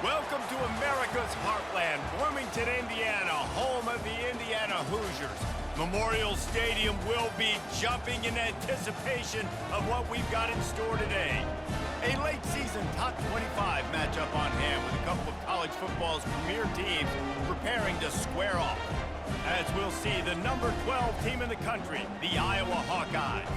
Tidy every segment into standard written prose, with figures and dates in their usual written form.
Welcome to America's heartland, Bloomington, Indiana, home of the Indiana Hoosiers. Memorial Stadium will be jumping in anticipation of what we've got in store today. A late-season top 25 matchup on hand with a couple of college football's premier teams preparing to square off. As we'll see, the number 12 team in the country, the Iowa Hawkeyes,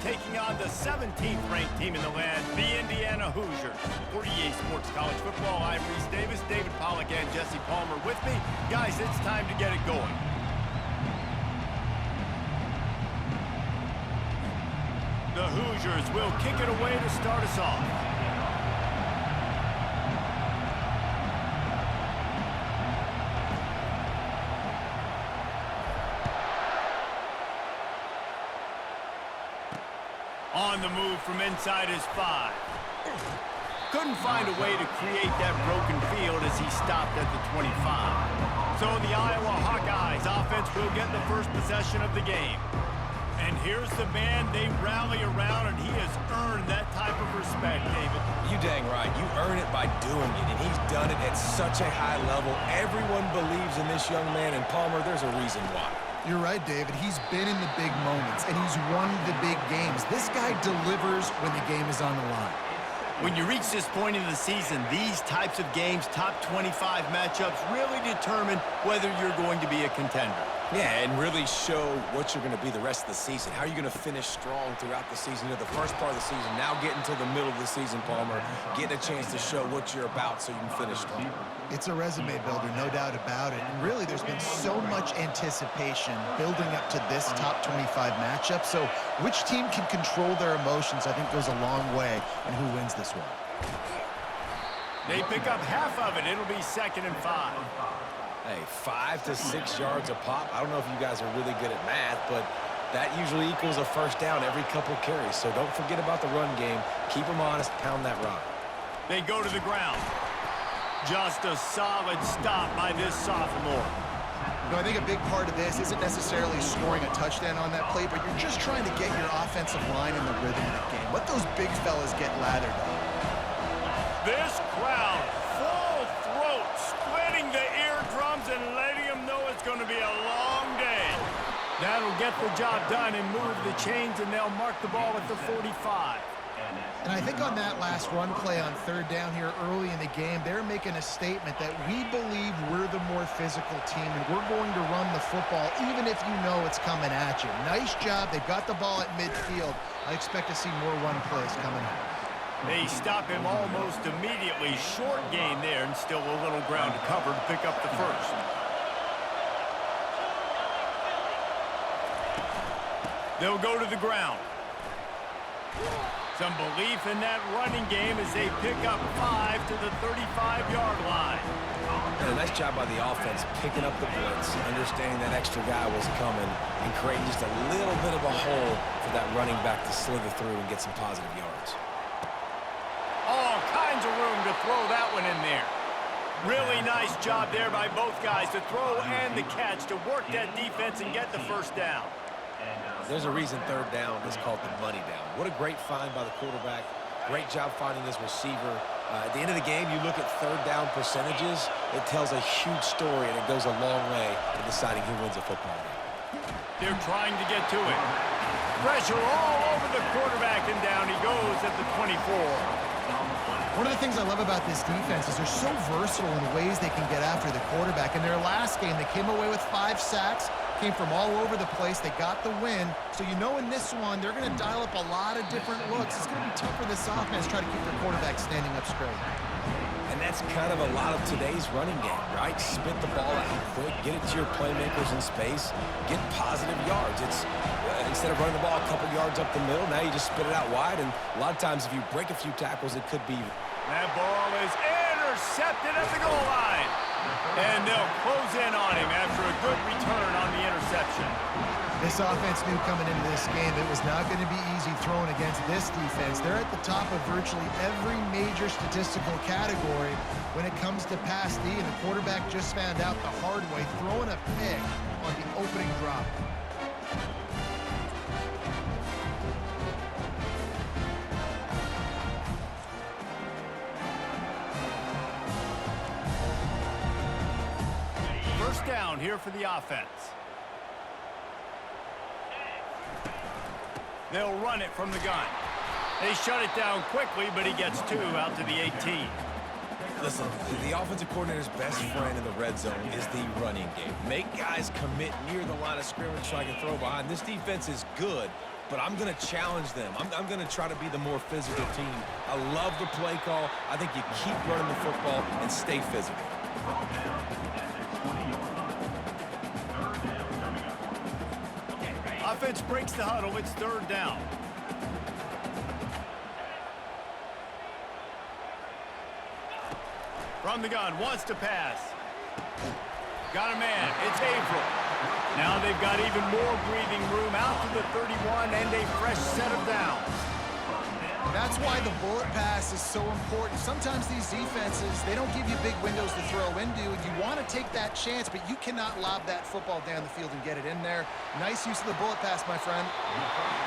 taking on the 17th ranked team in the land, the Indiana Hoosiers. For EA Sports College Football, I'm Reese Davis, David Pollack, and Jesse Palmer with me. Guys, it's time to get it going. The Hoosiers will kick it away to start us off. On the move from inside his 5. Couldn't find a way to create that broken field as he stopped at the 25. So the Iowa Hawkeyes offense will get the first possession of the game. And here's the man they rally around, and he has earned that type of respect, David. You dang right. You earn it by doing it, and he's done it at such a high level. Everyone believes in this young man, and Palmer, there's a reason why. You're right, David. He's been in the big moments, and he's won the big games. This guy delivers when the game is on the line. When you reach this point in the season, these types of games, top 25 matchups, really determine whether you're going to be a contender. Yeah, and really show what you're going to be the rest of the season. How are you going to finish strong throughout the season? You know, the first part of the season, now getting to the middle of the season, Palmer, getting a chance to show what you're about so you can finish strong. It's a resume builder, no doubt about it. And really, there's been so much anticipation building up to this top 25 matchup. So which team can control their emotions, I think, goes a long way in who wins this one. They pick up half of it. It'll be 2nd and 5. Hey, 5 to 6 yards a pop. I don't know if you guys are really good at math, but that usually equals a first down every couple carries. So don't forget about the run game. Keep them honest. Pound that rock. They go to the ground. Just a solid stop by this sophomore. You know, I think a big part of this isn't necessarily scoring a touchdown on that play, but you're just trying to get your offensive line in the rhythm of the game. Let those big fellas get lathered up. This crowd, full throat, splitting the eardrums and letting them know it's going to be a long day. That'll get the job done and move the chains, and they'll mark the ball at the 45. And I think on that last run play on 3rd down here early in the game, they're making a statement that we believe we're the more physical team, and we're going to run the football even if you know it's coming at you. Nice job. They've got the ball at midfield. I expect to see more run plays coming up. They stop him almost immediately. Short gain there, and still a little ground to cover to pick up the first. They'll go to the ground. Some belief in that running game as they pick up 5 to the 35-yard line. And a nice job by the offense picking up the blitz, understanding that extra guy was coming, and creating just a little bit of a hole for that running back to slither through and get some positive yards. All kinds of room to throw that one in there. Really nice job there by both guys to throw and the catch to work that defense and get the first down. There's a reason 3rd down is called the money down. What a great find by the quarterback. Great job finding his receiver. At the end of the game, you look at 3rd down percentages. It tells a huge story, and it goes a long way in deciding who wins a football game. They're trying to get to it. Pressure all over the quarterback, and down he goes at the 24. One of the things I love about this defense is they're so versatile in ways they can get after the quarterback. In their last game, they came away with 5 sacks, came from all over the place. They got the win. So you know in this one, they're going to dial up a lot of different looks. It's going to be tough for this offense to try to keep their quarterback standing up straight. And that's kind of a lot of today's running game, right? Spit the ball out quick, get it to your playmakers in space, get positive yards. It's instead of running the ball a couple yards up the middle, now you just spit it out wide, and a lot of times if you break a few tackles, it could be... That ball is intercepted at the goal line. And they'll close in on him after a good return on the interception. This offense knew coming into this game it was not going to be easy throwing against this defense. They're at the top of virtually every major statistical category when it comes to pass D, and the quarterback just found out the hard way, throwing a pick on the opening drop. down here for the offense. They'll run it from the gun. They shut it down quickly, but he gets 2 out to the 18. Listen, the offensive coordinator's best friend in the red zone is the running game. Make guys commit near the line of scrimmage so I can throw behind. This defense is good, but I'm going to challenge them. I'm going to try to be the more physical team. I love the play call. I think you keep running the football and stay physical. Offense breaks the huddle. It's 3rd down. From the gun, wants to pass. Got a man. It's April. Now they've got even more breathing room out to the 31 and a fresh set of downs. That's why the bullet pass is so important. Sometimes these defenses, they don't give you big windows to throw into, and you want to take that chance, but you cannot lob that football down the field and get it in there. Nice use of the bullet pass, my friend.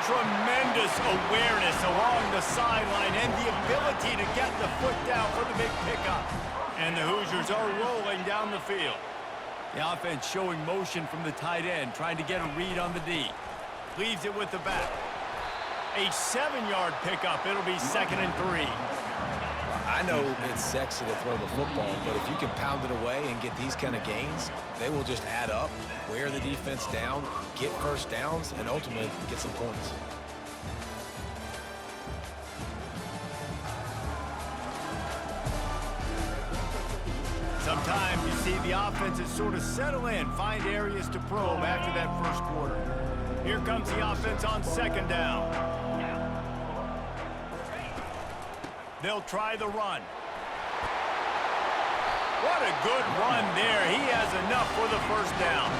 Tremendous awareness along the sideline and the ability to get the foot down for the big pickup. And the Hoosiers are rolling down the field. The offense showing motion from the tight end, trying to get a read on the D. Leaves it with the back. A 7-yard pickup. It'll be 2nd and 3. I know it's sexy to throw the football, but if you can pound it away and get these kind of gains, they will just add up, wear the defense down, get first downs, and ultimately get some points. Sometimes you see the offenses sort of settle in, find areas to probe after that first quarter. Here comes the offense on 2nd down. They'll try the run. What a good run there. He has enough for the 1st down.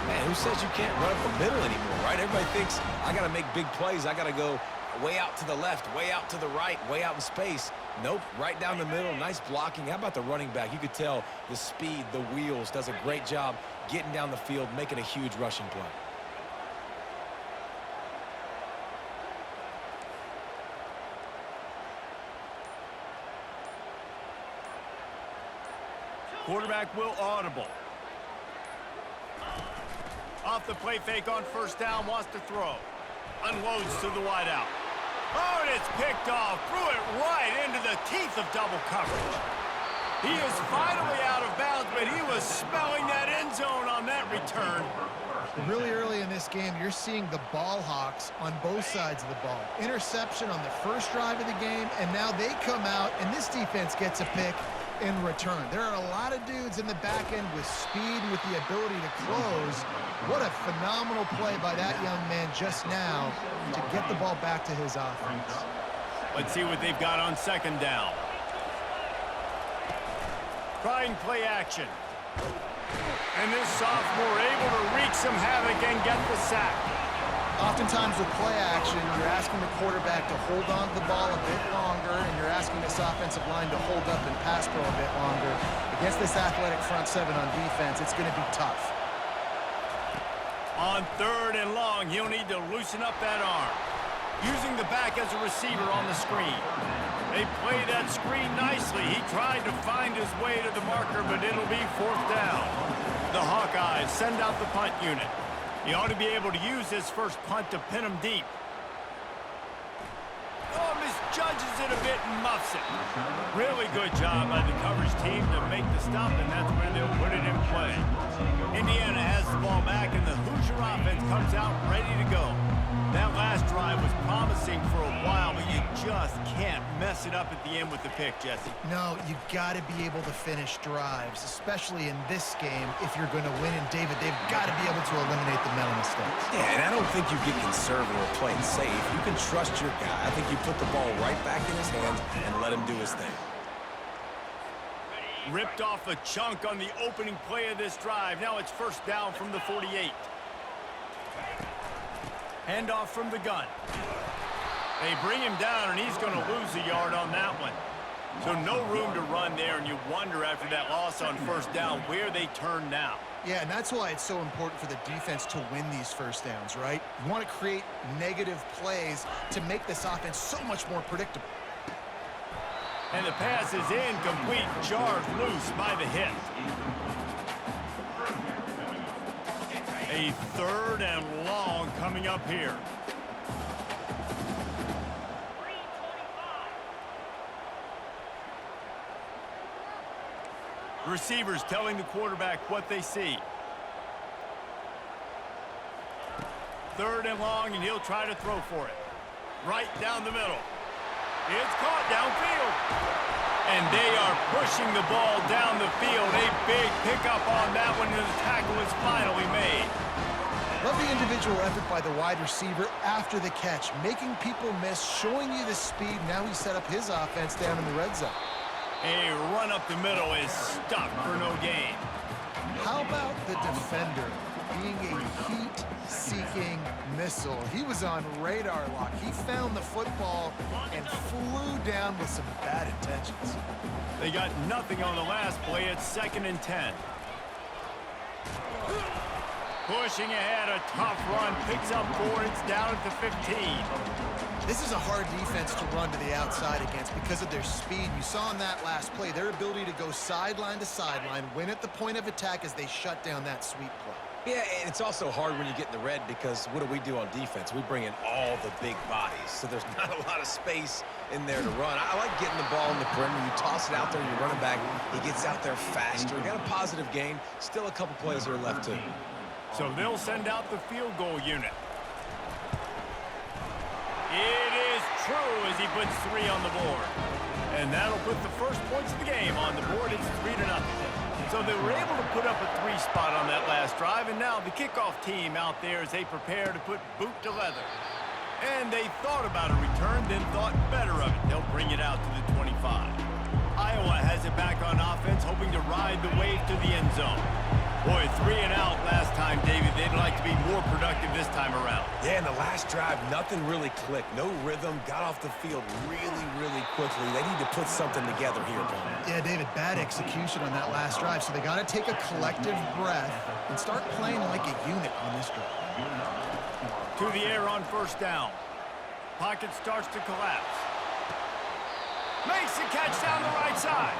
Man, who says you can't run up the middle anymore, right? Everybody thinks I got to make big plays. I got to go way out to the left, way out to the right, way out in space. Nope, right down the middle, nice blocking. How about the running back? You could tell the speed, the wheels, does a great job getting down the field, making a huge rushing play. Quarterback will audible. Off the play fake on 1st down, wants to throw. Unloads to the wideout. Oh, and it's picked off. Threw it right into the teeth of double coverage. He is finally out of bounds, but he was smelling that end zone on that return. Really early in this game, you're seeing the ball hawks on both sides of the ball. Interception on the first drive of the game, and now they come out, and this defense gets a pick in return. There are a lot of dudes in the back end with speed and with the ability to close. What a phenomenal play by that young man just now to get the ball back to his offense. Let's see what they've got on 2nd down. Trying play action. And this sophomore able to wreak some havoc and get the sack. Oftentimes with play action, you're asking the quarterback to hold on to the ball a bit longer, and you're asking this offensive line to hold up and pass pro a bit longer. Against this athletic front 7 on defense, it's going to be tough. On 3rd and long, he'll need to loosen up that arm. Using the back as a receiver on the screen. They play that screen nicely. He tried to find his way to the marker, but it'll be 4th down. The Hawkeyes send out the punt unit. He ought to be able to use his first punt to pin him deep. Oh, misjudges it a bit and muffs it. Really good job by the coverage team to make the stop, and that's where they'll put it in play. Indiana has the ball back, and the Hoosier offense comes out ready to go. That last drive was promising for a while, but you just can't mess it up at the end with the pick, Jesse. No, you got to be able to finish drives, especially in this game if you're going to win. And David, they've got to be able to eliminate the mental mistakes. Yeah, and I don't think you get conservative or play it safe. You can trust your guy. I think you put the ball right back in his hands and let him do his thing. Ripped off a chunk on the opening play of this drive. Now it's 1st down from the 48. Handoff from the gun. They bring him down, and he's going to lose a yard on that one. So no room to run there, and you wonder after that loss on 1st down where they turn now. Yeah, and that's why it's so important for the defense to win these 1st downs, right? You want to create negative plays to make this offense so much more predictable. And the pass is incomplete, jarred loose by the hit. A 3rd and long coming up here. Receivers telling the quarterback what they see. 3rd and long, and he'll try to throw for it. Right down the middle. It's caught downfield. And they are pushing the ball down the field. A big pickup on that one, and the tackle is finally made. Love the individual effort by the wide receiver after the catch, making people miss, showing you the speed. Now he set up his offense down in the red zone. A run up the middle is stopped for no gain. How about the defender being a heat-seeking missile? He was on radar lock. He found the football and flew down with some bad intentions. They got nothing on the last play. It's 2nd and 10. Pushing ahead, a tough run, picks up 4, it's down at the 15. This is a hard defense to run to the outside against because of their speed. You saw in that last play, their ability to go sideline to sideline, win at the point of attack as they shut down that sweep play. Yeah, and it's also hard when you get in the red because what do on defense? We bring in all the big bodies, so there's not a lot of space in there to run. I like getting the ball in the perimeter. You toss it out there, you're running back. He gets out there faster. Got a positive gain. Still a couple plays that are left too. So they'll send out the field goal unit. It is true as he puts 3 on the board. And that'll put the first points of the game on the board. It's 3-0. So they were able to put up a 3 spot on that last drive, and now the kickoff team out there as they prepare to put boot to leather. And they thought about a return, then thought better of it. They'll bring it out to the 25. Iowa has it back on offense, hoping to ride the wave to the end zone. Boy, 3 and out last time, David. They'd like to be more productive this time around. Yeah, in the last drive, nothing really clicked. No rhythm, got off the field really quickly. They need to put something together here, Paul. Yeah, David, bad execution on that last drive, so they got to take a collective breath and start playing like a unit on this drive. To the air on 1st down. Pocket starts to collapse. Makes the catch down the right side.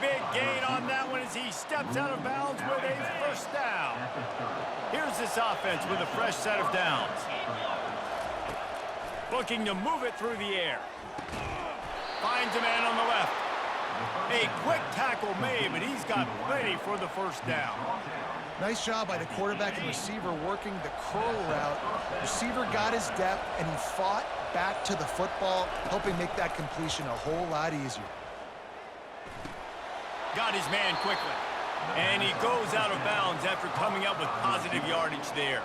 Big gain on that one as he steps out of bounds with a 1st down. Here's this offense with a fresh set of downs. Looking to move it through the air. Finds a man on the left. A quick tackle made, but he's got plenty for the 1st down. Nice job by the quarterback and receiver working the curl route. Receiver got his depth, and he fought back to the football, helping make that completion a whole lot easier. Got his man quickly. And he goes out of bounds after coming up with positive yardage there.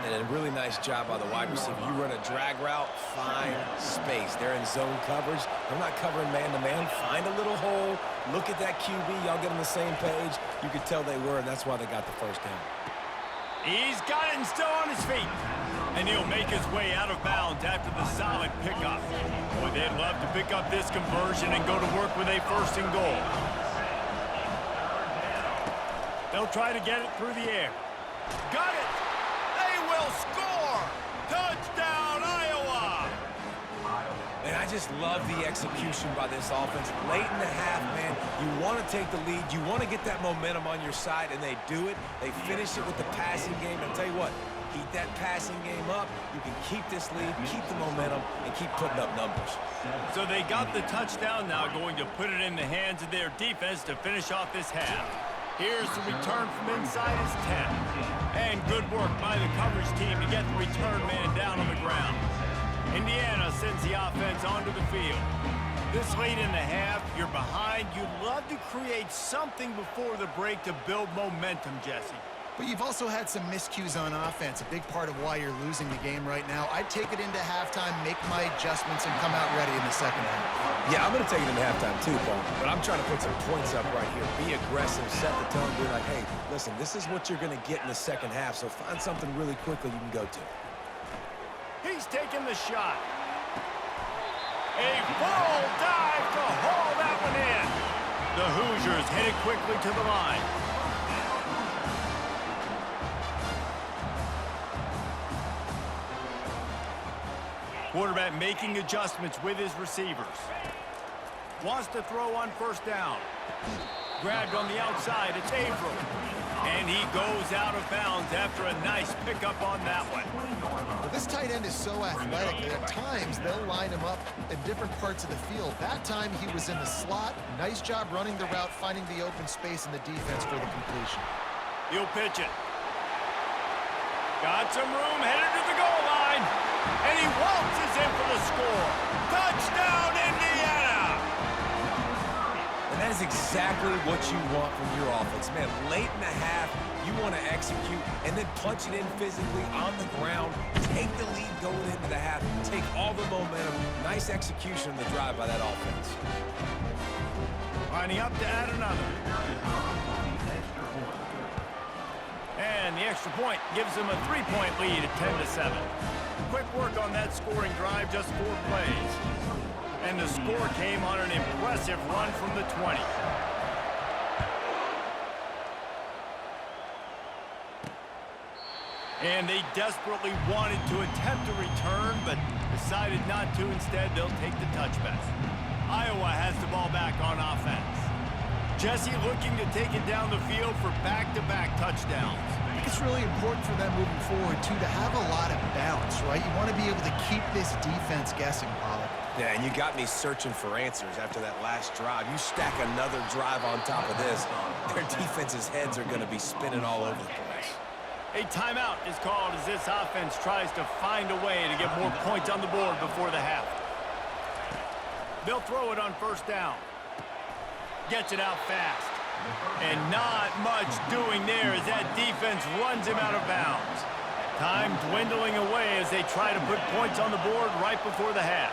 And a really nice job by the wide receiver. You run a drag route, find space. They're in zone coverage. They're not covering man-to-man. Find a little hole. Look at that QB. Y'all get on the same page. You could tell they were, and that's why they got the 1st down. He's got it and still on his feet. And he'll make his way out of bounds after the solid pickup. Boy, they'd love to pick up this conversion and go to work with a 1st and goal. They'll try to get it through the air. Got it! They will score! Touchdown, Iowa! And I just love the execution by this offense. Late in the half, man, you want to take the lead. You want to get that momentum on your side, and they do it. They finish it with the passing game. I'll tell you what, keep that passing game up. You can keep this lead, keep the momentum, and keep putting up numbers. So they got the touchdown now, going to put it in the hands of their defense to finish off this half. Here's the return from inside his 10. And good work by the coverage team to get the return man down on the ground. Indiana sends the offense onto the field. This late in the half, you're behind. You'd love to create something before the break to build momentum, Jesse. But you've also had some miscues on offense, a big part of why you're losing the game right now. I'd take it into halftime, make my adjustments, and come out ready in the 2nd half. Yeah, I'm going to take it into halftime too, Paul. But I'm trying to put some points up right here. Be aggressive, set the tone, be like, hey, listen, this is what you're going to get in the 2nd half, so find something really quickly you can go to. He's taking the shot. A full dive to haul that one in. The Hoosiers headed quickly to the line. Quarterback making adjustments with his receivers. Wants to throw on 1st down. Grabbed on the outside. It's Averill. And he goes out of bounds after a nice pickup on that one. Well, this tight end is so athletic that at times they'll line him up in different parts of the field. That time he was in the slot. Nice job running the route, finding the open space in the defense for the completion. He'll pitch it. Got some room, headed to the goal line. And he waltzes in for the score. Touchdown, Indiana! And that is exactly what you want from your offense. Man, late in the half, you want to execute and then punch it in physically on the ground, take the lead going into the half, take all the momentum. Nice execution on the drive by that offense. Lining up to add another. And the extra point gives them a 3-point lead at 10-7. Quick work on that scoring drive, just 4 plays. And the score came on an impressive run from the 20. And they desperately wanted to attempt a return, but decided not to. Instead, they'll take the touchback. Iowa has the ball back on offense. Jesse looking to take it down the field for back-to-back touchdowns. I think it's really important for them moving forward, too, to have a lot of balance, right? You want to be able to keep this defense guessing, Pollard. Yeah, and you got me searching for answers after that last drive. You stack another drive on top of this, their defense's heads are going to be spinning all over the place. A timeout is called as this offense tries to find a way to get more points on the board before the half. They'll throw it on first down. Gets it out fast. And not much doing there as that defense runs him out of bounds. Time dwindling away as they try to put points on the board right before the half.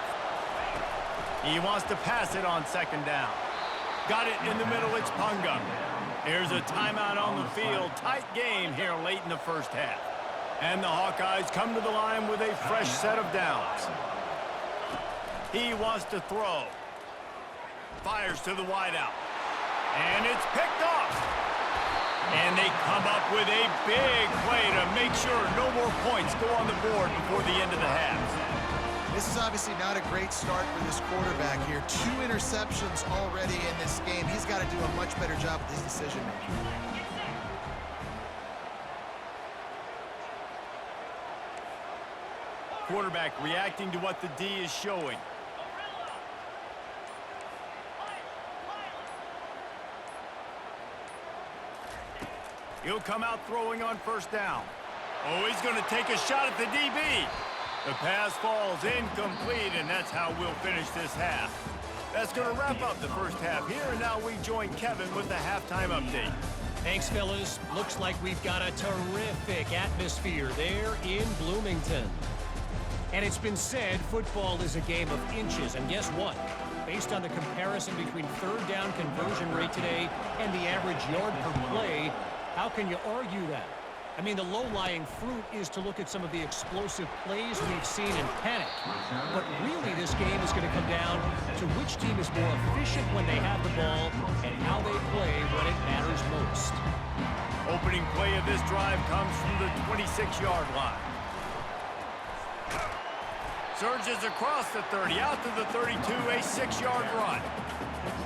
He wants to pass it on second down. Got it in the middle, it's Punga. Here's a timeout on the field. Tight game here late in the first half. And the Hawkeyes come to the line with a fresh set of downs. He wants to throw. Fires to the wideout. And it's picked off. And they come up with a big play to make sure no more points go on the board before the end of the half. This is obviously not a great start for this quarterback here. 2 interceptions already in this game. He's got to do a much better job with his decision-making. Quarterback reacting to what the D is showing. He'll come out throwing on first down. Oh, he's going to take a shot at the DB. The pass falls incomplete, and that's how we'll finish this half. That's going to wrap up the first half here, and now we join Kevin with the halftime update. Thanks, fellas. Looks like we've got a terrific atmosphere there in Bloomington. And it's been said football is a game of inches, and guess what? Based on the comparison between third down conversion rate today and the average yard per play, how can you argue that? I mean, the low-lying fruit is to look at some of the explosive plays we've seen in panic. But really, this game is going to come down to which team is more efficient when they have the ball and how they play when it matters most. Opening play of this drive comes from the 26-yard line. Surges across the 30, out to the 32, a 6-yard run.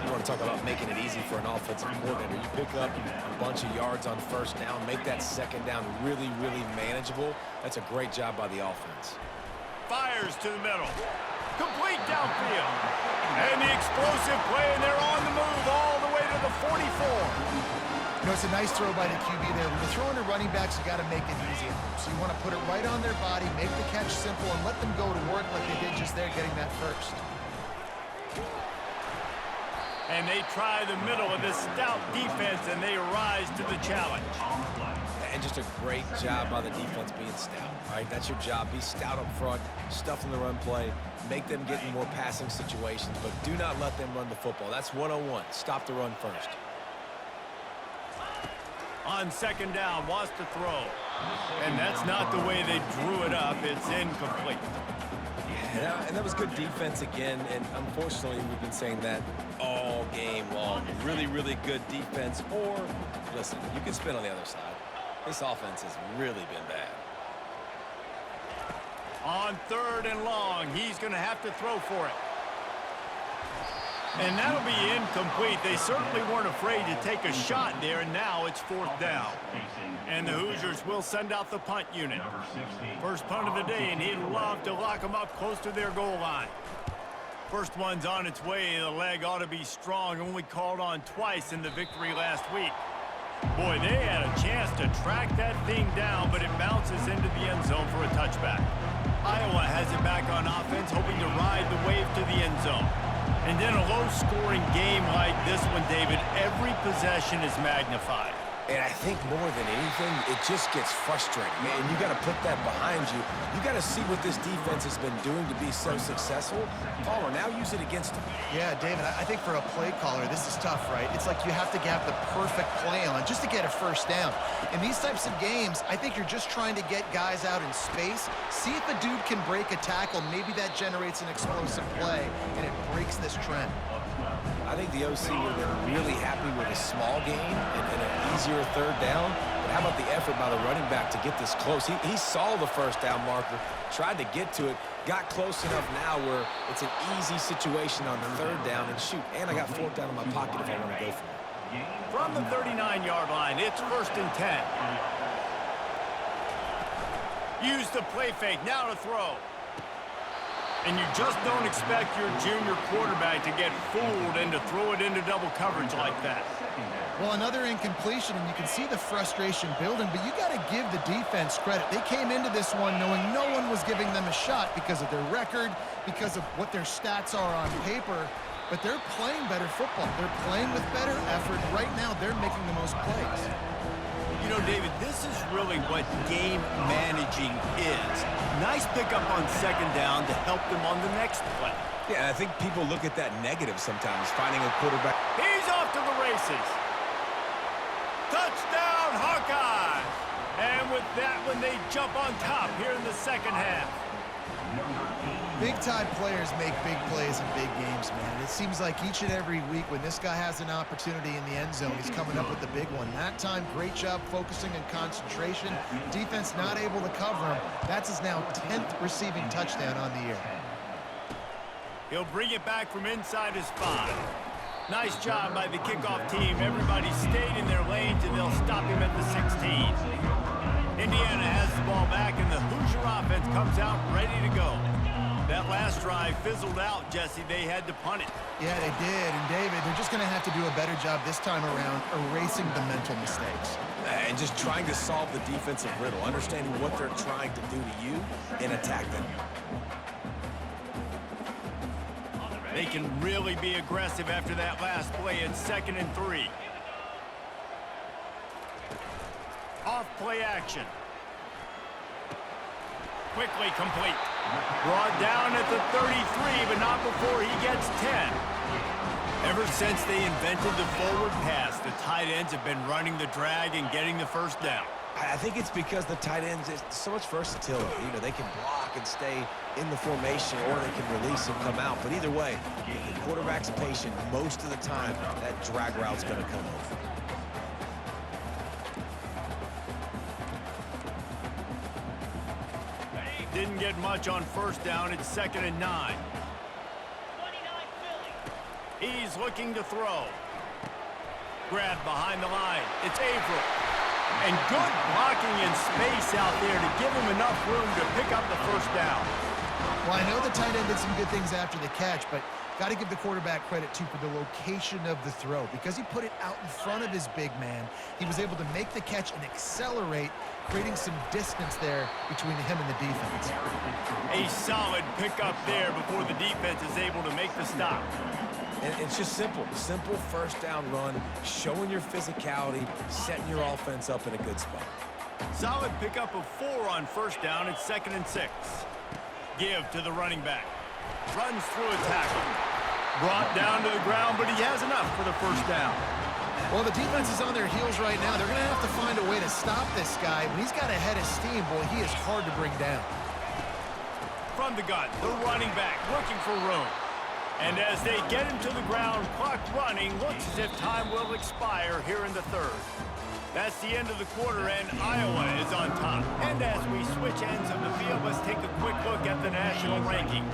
You want to talk about making it easy for an offensive coordinator. You pick up a bunch of yards on first down, make that second down really, really manageable. That's a great job by the offense. Fires to the middle. Complete downfield. And the explosive play, and they're on the move all the way to the 44. You know, it's a nice throw by the QB there. When you're throwing to running backs, you got to make it easy. So you want to put it right on their body, make the catch simple, and let them go to work like they did just there, getting that first. And they try the middle of this stout defense, and they rise to the challenge. And just a great job by the defense being stout. All right, that's your job. Be stout up front, stuff in the run play, make them get in more passing situations, but do not let them run the football. That's 101. Stop the run first. On second down, wants to throw. And that's not the way they drew it up. It's incomplete. Yeah, and that was good defense again, and unfortunately, we've been saying that all game long. Really, really good defense, or, listen, you can spin on the other side. This offense has really been bad. On third and long, he's going to have to throw for it. And that'll be incomplete. They certainly weren't afraid to take a shot there, and now it's 4th down. And the Hoosiers will send out the punt unit. First punt of the day, and he'd love to lock them up close to their goal line. First one's on its way. The leg ought to be strong. Only called on twice in the victory last week. Boy, they had a chance to track that thing down, but it bounces into the end zone for a touchback. Iowa has it back on offense, hoping to ride the wave to the end zone. And then a low-scoring game like this one, David, every possession is magnified. And I think more than anything, it just gets frustrating. And you got to put that behind you. You got to see what this defense has been doing to be so successful. Paul, now use it against them. Yeah, David, I think for a play caller, this is tough, right? It's like you have to have the perfect play on just to get a first down. In these types of games, I think you're just trying to get guys out in space, see if a dude can break a tackle. Maybe that generates an explosive play, and it breaks this trend. I think the OC would have been really happy with a small gain and an easier 3rd down. But how about the effort by the running back to get this close? He saw the first down marker, tried to get to it, got close enough now where it's an easy situation on 3rd down. And shoot, and I got 4th down in my pocket if I want to go for it. From the 39-yard line, it's 1st and 10. Use the play fake, now to throw. And you just don't expect your junior quarterback to get fooled and to throw it into double coverage like that. Well, another incompletion, and you can see the frustration building, but you got to give the defense credit. They came into this one knowing no one was giving them a shot because of their record, because of what their stats are on paper, but they're playing better football. They're playing with better effort. Right now, they're making the most plays. You know, David, this is really what game managing is. Nice pickup on 2nd down to help them on the next play. Yeah, I think people look at that negative sometimes, finding a quarterback. He's off to the races. Touchdown, Hawkeyes! And with that one, they jump on top here in the 2nd half. Big-time players make big plays in big games, man. It seems like each and every week when this guy has an opportunity in the end zone, he's coming up with the big one. That time, great job focusing and concentration. Defense not able to cover him. That's his now 10th receiving touchdown on the year. He'll bring it back from inside his 5. Nice job by the kickoff team. Everybody stayed in their lanes, and they'll stop him at the 16. Indiana has the ball back, and the Hoosier offense comes out ready to go. That last drive fizzled out, Jesse. They had to punt it. Yeah, they did. And, David, they're just going to have to do a better job this time around erasing the mental mistakes. And just trying to solve the defensive riddle, understanding what they're trying to do to you and attack them. They can really be aggressive after that last play. It's 2nd and 3. Off play action. Quickly complete. Brought down at the 33, but not before he gets 10. Ever since they invented the forward pass, the tight ends have been running the drag and getting the first down. I think it's because the tight ends is so much versatility. You know, they can block and stay in the formation, or they can release and come out. But either way, if the quarterback's patient, most of the time, that drag route's going to come over. Didn't get much on 1st down. It's 2nd and 9. He's looking to throw. Grabbed behind the line. It's Averill. And good blocking in space out there to give him enough room to pick up the 1st down. Well, I know the tight end did some good things after the catch, but got to give the quarterback credit, too, for the location of the throw. Because he put it out in front of his big man, he was able to make the catch and accelerate, creating some distance there between him and the defense. A solid pickup there before the defense is able to make the stop. And it's just simple 1st down run, showing your physicality, setting your offense up in a good spot. Solid pickup of 4 on 1st down. It's 2nd and 6. Give to the running back. Runs through a tackle. Brought down to the ground, but he has enough for the 1st down. Well, the defense is on their heels right now. They're going to have to find a way to stop this guy. When he's got a head of steam, boy, he is hard to bring down. From the gun, the running back looking for room. And as they get him to the ground, clock running, looks as if time will expire here in the 3rd. That's the end of the quarter, and Iowa is on top. And as we switch ends of the field, let's take a quick look at the national rankings.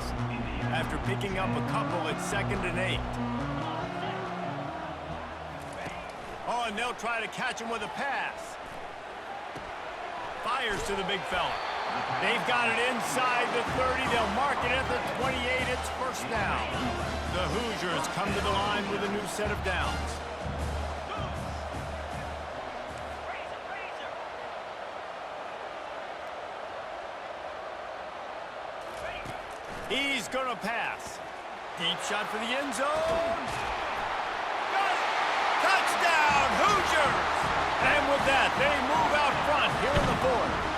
After picking up a couple at 2nd and 8. Oh, and they'll try to catch him with a pass. Fires to the big fella. They've got it inside the 30. They'll mark it at the 28. It's first down. The Hoosiers come to the line with a new set of downs. He's going to pass. Deep shot for the end zone. Got it. Touchdown, Hoosiers! And with that, they move out front here in the 4th.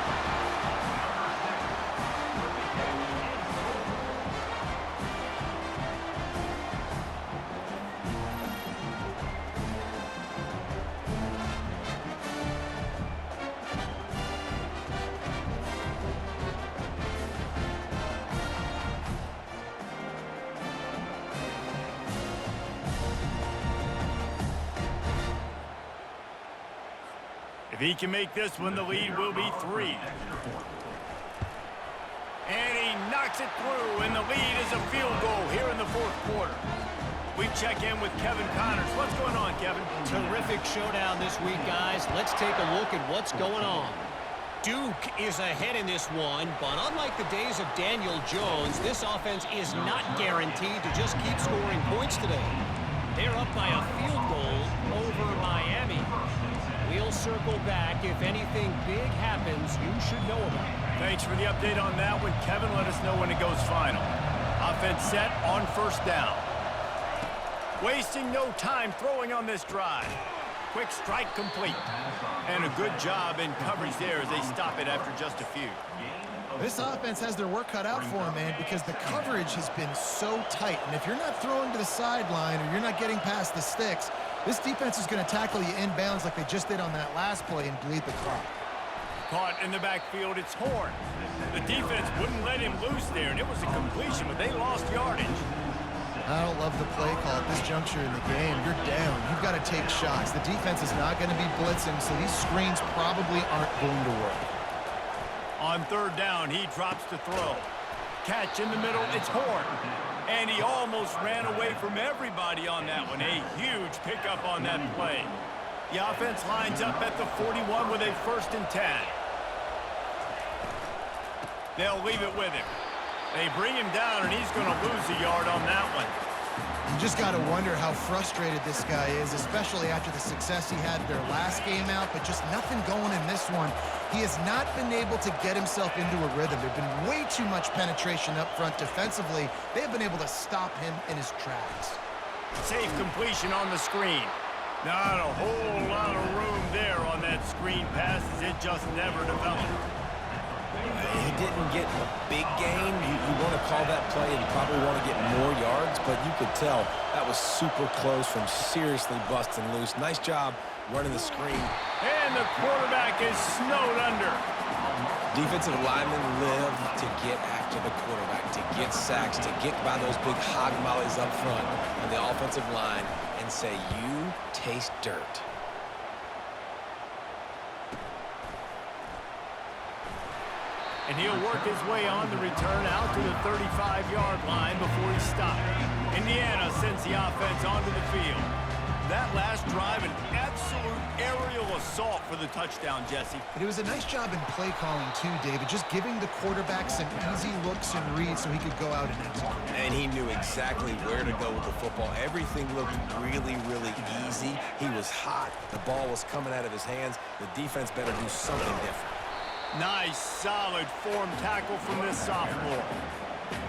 If he can make this one, the lead will be 3. And he knocks it through, and the lead is a field goal here in the 4th quarter. We check in with Kevin Connors. What's going on, Kevin? Terrific showdown this week, guys. Let's take a look at what's going on. Duke is ahead in this one, but unlike the days of Daniel Jones, this offense is not guaranteed to just keep scoring points today. They're up by a field goal over Miami. We'll circle back. If anything big happens, you should know about it. Thanks for the update on that one, Kevin. Let us know when it goes final. Offense set on first down. Wasting no time throwing on this drive. Quick strike complete. And a good job in coverage there as they stop it after just a few. This offense has their work cut out for them, man, because the coverage has been so tight. And if you're not throwing to the sideline or you're not getting past the sticks, this defense is going to tackle you inbounds like they just did on that last play and bleed the clock. Caught in the backfield, it's Horn. The defense wouldn't let him loose there, and it was a completion, but they lost yardage. I don't love the play call at this juncture in the game. You're down. You've got to take shots. The defense is not going to be blitzing, so these screens probably aren't going to work. On third down, he drops to throw. Catch in the middle, it's Horn. And he almost ran away from everybody on that one. A huge pickup on that play. The offense lines up at the 41 with a 1st and 10. They'll leave it with him. They bring him down, and he's going to lose a yard on that one. You just got to wonder how frustrated this guy is, especially after the success he had their last game out, but just nothing going in this one. He has not been able to get himself into a rhythm. There's been way too much penetration up front defensively. They have been able to stop him in his tracks. Safe completion on the screen. Not a whole lot of room there on that screen pass as it just never developed. He didn't get a big gain. You want to call that play and probably want to get more yards, but you could tell that was super close from seriously busting loose. Nice job running the screen. And the quarterback is snowed under. Defensive linemen live to get after the quarterback, to get sacks, to get by those big hog mollies up front on the offensive line and say, you taste dirt. And he'll work his way on the return out to the 35-yard line before he stopped. Indiana sends the offense onto the field. That last drive, an absolute aerial assault for the touchdown, Jesse. But it was a nice job in play calling too, David, just giving the quarterback some easy looks and reads so he could go out and execute. And he knew exactly where to go with the football. Everything looked really, really easy. He was hot. The ball was coming out of his hands. The defense better do something different. Nice, solid form tackle from this sophomore.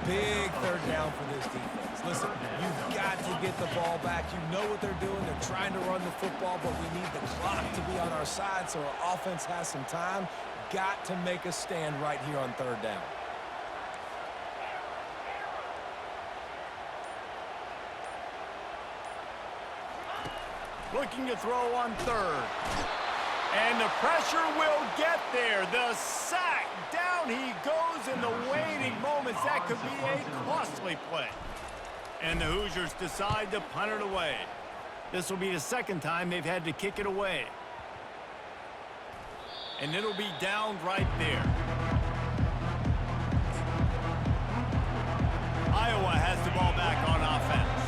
Big third down for this defense. Listen, you've got to get the ball back. You know what they're doing. They're trying to run the football, but we need the clock to be on our side so our offense has some time. Got to make a stand right here on third down. Looking to throw on third. And the pressure will get there. The sack. Down he goes in the waiting moments. That could be a costly play. And the Hoosiers decide to punt it away. This will be the second time they've had to kick it away. And it'll be down right there. Iowa has the ball back on offense.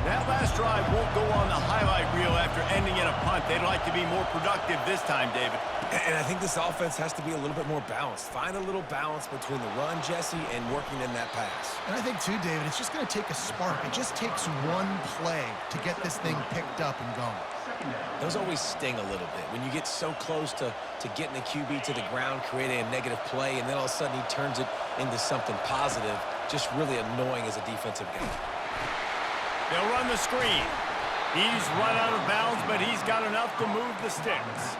That last drive won't go on the highlight reel after ending in a punt. They'd like to be more productive this time, David. And I think this offense has to be a little bit more balanced. Find a little balance between the run, Jesse, and working in that pass. And I think, too, David, it's just going to take a spark. It just takes one play to get this thing picked up and going. Those always sting a little bit. When you get so close to getting the QB to the ground, creating a negative play, and then all of a sudden he turns it into something positive, just really annoying as a defensive game. They'll run the screen. He's run out of bounds, but he's got enough to move the sticks.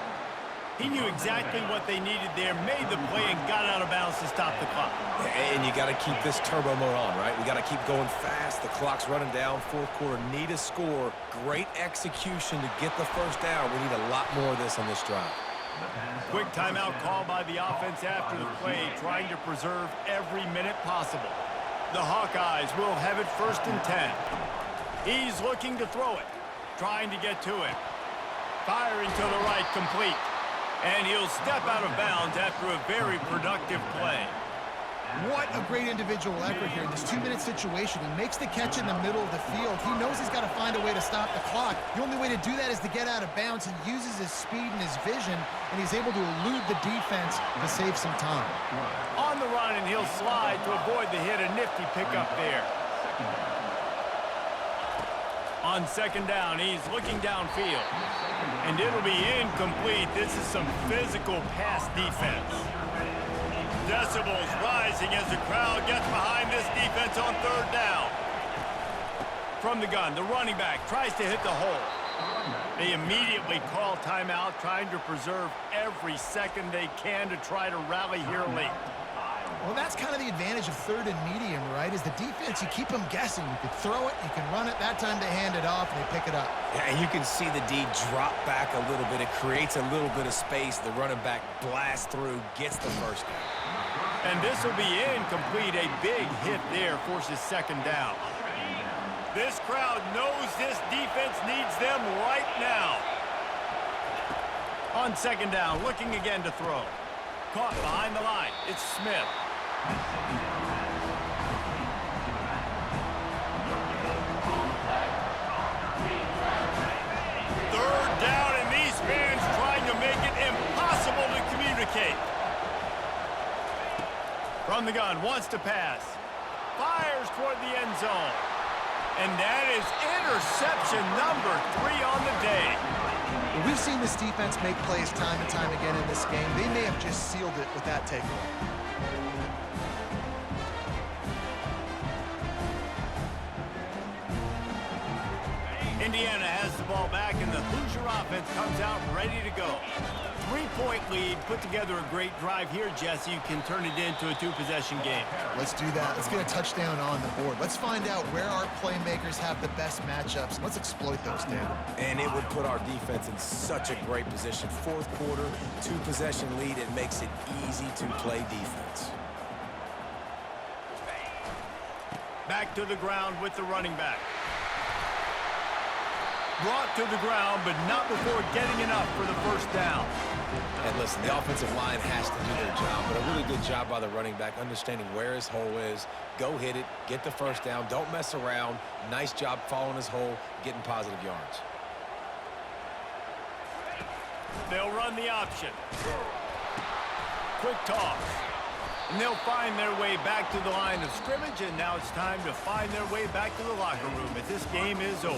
He knew exactly what they needed there, made the play, and got out of bounds to stop the clock. And you got to keep this turbo mode on, right? We got to keep going fast. The clock's running down. Fourth quarter, need a score. Great execution to get the first down. We need a lot more of this on this drive. Quick timeout call by the offense after the play, trying to preserve every minute possible. The Hawkeyes will have it 1st and 10. He's looking to throw it, trying to get to it. Firing to the right, complete. And he'll step out of bounds after a very productive play. What a great individual effort here in this 2-minute situation. He makes the catch in the middle of the field. He knows he's got to find a way to stop the clock. The only way to do that is to get out of bounds. He uses his speed and his vision, and he's able to elude the defense to save some time. On the run, and he'll slide to avoid the hit. A nifty pickup there. On 2nd down, he's looking downfield. And it'll be incomplete. This is some physical pass defense. Decibels rising as the crowd gets behind this defense on 3rd down. From the gun, the running back tries to hit the hole. They immediately call timeout, trying to preserve every second they can to try to rally here late. Well, that's kind of the advantage of 3rd and medium, right? Is the defense, you keep them guessing. You can throw it, you can run it. That time they hand it off, and they pick it up. Yeah, and you can see the D drop back a little bit. It creates a little bit of space. The running back blasts through, gets the first down. And this will be incomplete. A big hit there forces 2nd down. This crowd knows this defense needs them right now. On 2nd down, looking again to throw. Caught behind the line. It's Smith. 3rd down, and these fans trying to make it impossible to communicate. From the gun, wants to pass. Fires toward the end zone. And that is interception number 3 on the day. Well, we've seen this defense make plays time and time again in this game. They may have just sealed it with that takeaway. Indiana has the ball back, and the Hoosier offense comes out ready to go. 3-point lead, put together a great drive here, Jesse. You can turn it into a 2-possession game. Let's do that. Let's get a touchdown on the board. Let's find out where our playmakers have the best matchups. Let's exploit those, Dan. And it would put our defense in such a great position. 4th quarter, 2-possession lead. It makes it easy to play defense. Back to the ground with the running back. Brought to the ground, but not before getting enough for the 1st down. And listen, the offensive line has to do their job, but a really good job by the running back, understanding where his hole is. Go hit it, get the 1st down, don't mess around. Nice job following his hole, getting positive yards. They'll run the option. Quick toss. And they'll find their way back to the line of scrimmage, and now it's time to find their way back to the locker room as this game is over.